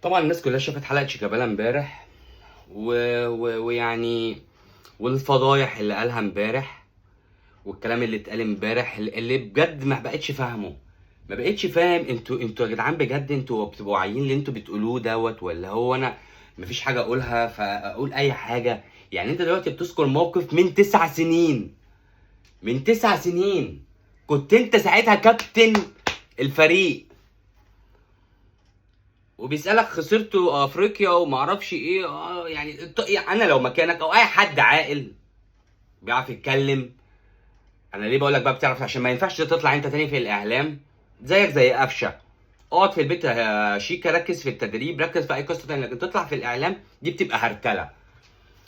طبعا الناس كلها شافت حلقة شيكابالا امبارح ويعني والفضايح اللي قالها امبارح والكلام اللي اتقال امبارح اللي بجد ما بقتش فاهمه. ما بقتش فاهم انتوا يا جدعان، بجد انتوا بتبقوا واعيين اللي انتوا بتقولوه دوت، ولا هو انا مفيش حاجة اقولها فاقول اي حاجة؟ يعني انت دلوقتي بتذكر موقف من 9 سنين. من 9 سنين كنت انت ساعتها كابتن الفريق، وبيسألك خسرتوا افريقيا وما اعرفش ايه. يعني انا لو مكانك او اي حد عاقل بيعرف يتكلم. انا ليه بقول لك بقى بتعرف؟ عشان ما ينفعش تطلع انت تاني في الاعلام زيك زي قفشه. اقعد في البيت يا شيكا، ركز في التدريب، ركز في اي قصه تانيه، لكن تطلع في الاعلام دي بتبقى هرتله.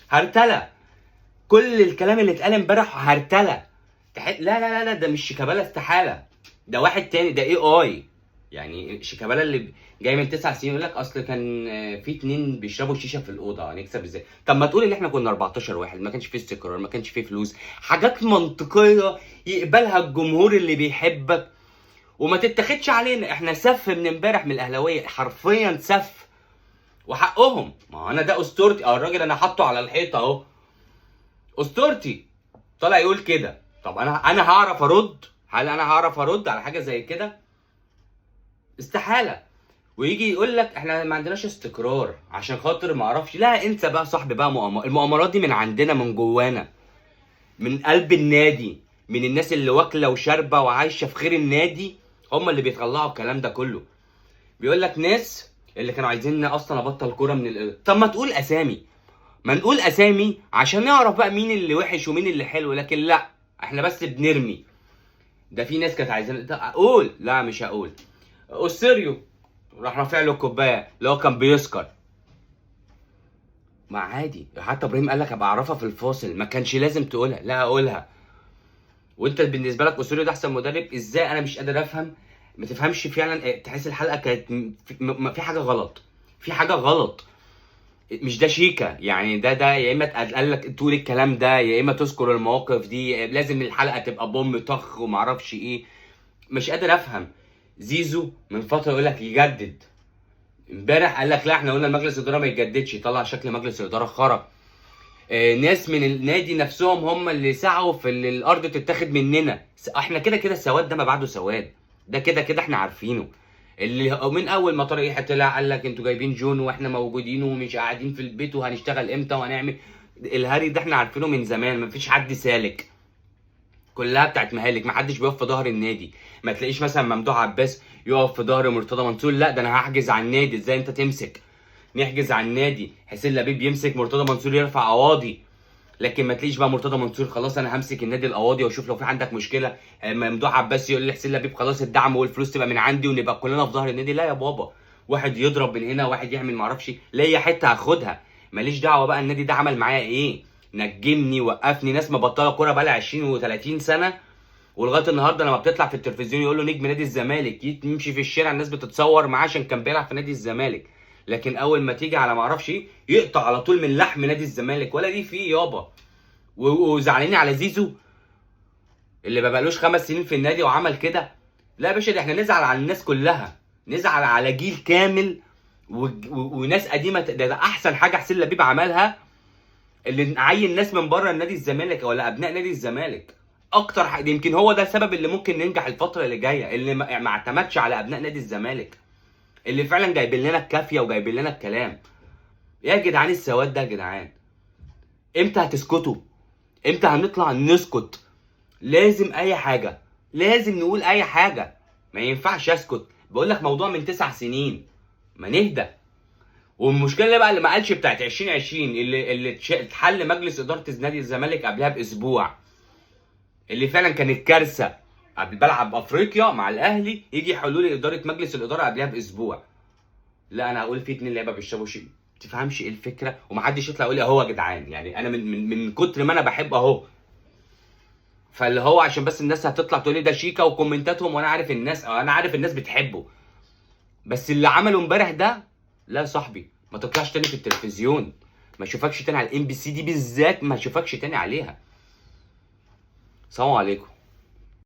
هرتله. كل الكلام اللي اتقال امبارح هرتله. لا لا لا لا، ده مش شيكابالا استحاله، ده واحد تاني، ده اي. يعني شيكابالا اللي جاي من 9 سنين يقول لك اصل كان في 2 بيشربوا شيشه في الاوضه، هنكسب ازاي؟ طب ما تقول ان احنا كنا 14 واحد، ما كانش فيه استقرار، ما كانش فيه فلوس، حاجات منطقيه يقبلها الجمهور اللي بيحبك وما تتاخدش علينا. احنا سف من امبارح من الاهلاويه، حرفيا سف، وحقهم. ما هو انا ده اسطورتي، الراجل انا حاطه على الحيطه اهو، اسطورتي طالع يقول كده. طب انا هعرف ارد؟ هل انا هعرف ارد على حاجه زي كده؟ استحاله. ويجي يقول لك احنا ما عندناش استقرار عشان خاطر ما اعرفش. لا انسى بقى صاحبي بقى، المؤامرات دي من عندنا، من جوانا، من قلب النادي، من الناس اللي واكله وشاربه وعايشه في خير النادي، هم اللي بيطلعوا الكلام ده كله. بيقول لك ناس اللي كانوا عايزين اصلا ابطل كوره طب ما تقول اسامي، ما نقول اسامي عشان نعرف بقى مين اللي وحش ومين اللي حلو. لكن لا، احنا بس بنرمي. ده في ناس كانت عايزين اقول، لا مش هقول. اوسيريو راح رافع له الكوبايه اللي هو كان بيسكر. ما عادي، حتى ابراهيم قال لك ابقى اعرفها في الفاصل، ما كانش لازم تقولها. لا اقولها. وانت بالنسبه لك اوسيريو ده احسن مدرب ازاي؟ انا مش قادر افهم. ما تفهمش فعلا، تحس الحلقه كانت في حاجه غلط، في حاجه غلط. مش ده شيكا يعني، ده يا اما قال لك تقول الكلام ده، يا اما تذكر المواقف دي، لازم الحلقه تبقى بوم طخ ومعرفش ايه. مش قادر افهم. زيزو من فتره يقول لك يجدد، امبارح قال لك لا احنا قلنا المجلس الاداره ما يتجددش، يطلع شكل مجلس الاداره خرا. ناس من النادي نفسهم هم اللي سعوا في الارض تتاخد مننا. احنا كده كده السواد ده ما بعده سواد، ده كده كده احنا عارفينه. اللي من اول ما طارق يحيى طلع قال لك انتوا جايبين جون واحنا موجودين ومش قاعدين في البيت وهنشتغل امتى وهنعمل. الهري ده احنا عارفينه من زمان، مفيش حد سالك، كلها بتاعت مهالك. محدش بيقف في ظهر النادي. ما تلاقيش مثلا ممدوح عباس يقف في ظهر مرتضى منصور، لا ده انا هحجز على النادي. ازاي انت تمسك؟ نحجز على النادي، حسين لبيب يمسك، مرتضى منصور يرفع قواضي. لكن ما تلاقيش بقى مرتضى منصور خلاص انا همسك النادي القواضي واشوف لو في عندك مشكله. ممدوح عباس يقول لحسين لبيب خلاص الدعم والفلوس تبقى من عندي ونبقى كلنا في ظهر النادي. لا يا بابا، واحد يضرب من هنا واحد يعمل معرفش ليا حته هاخدها، ماليش دعوه بقى النادي ده عمل معايا ايه، نجمني وقفني. ناس مبطله كوره بقى لها 20 و30 سنه، ولغايه النهارده لما بتطلع في التلفزيون يقول له نجم نادي الزمالك، يمشي في الشارع الناس بتتصور معاه عشان كان بيلعب في نادي الزمالك. لكن اول ما تيجي على معرفش ايه يقطع على طول من لحم نادي الزمالك، ولا دي فيه يابا. وزعلانين على زيزو اللي ما بقالوش 5 سنين في النادي وعمل كده. لا يا باشا، ده احنا نزعل على الناس كلها، نزعل على جيل كامل وناس قديمه. ده احسن حاجه حسين لبيب عملها، اللي نعين ناس من بره النادي الزمالك ولا ابناء نادي الزمالك. اكتر حاجه يمكن هو ده السبب اللي ممكن ننجح الفتره اللي جايه، اللي ما اعتمدش على ابناء نادي الزمالك، اللي فعلا جايبين لنا الكافيه وجايبين لنا الكلام. يا جدعان السواد ده يا جدعان، امتى هتسكتوا؟ امتى هنطلع نسكت؟ لازم اي حاجه، لازم نقول اي حاجه، ما ينفعش اسكت. بقول لك موضوع من 9 سنين، ما نهدى. والمشكله اللي بقى اللي ما قالش بتاعت 2020 اللي اتحل مجلس اداره نادي الزمالك قبلها باسبوع، اللي فعلا كانت كارثه. قبل بلعب افريقيا مع الاهلي يجي يحلوا لي اداره مجلس الاداره قبلها باسبوع. لا انا هقول في 2 لعيبه بيشربوا شيء، ما تفهمش ايه الفكره، ومحدش يطلع يقول لي اهو يا جدعان. يعني انا من كتر ما انا بحب اهو، فاللي هو عشان بس الناس هتطلع تقول لي ده شيكا وكومنتاتهم، وانا عارف الناس، انا عارف الناس بتحبه. بس اللي عمله امبارح ده، لا يا صاحبي ما تطلعش تاني في التلفزيون، ما اشوفكش تاني على الام بي سي دي بالذات، ما اشوفكش تاني عليها. سلام عليكم.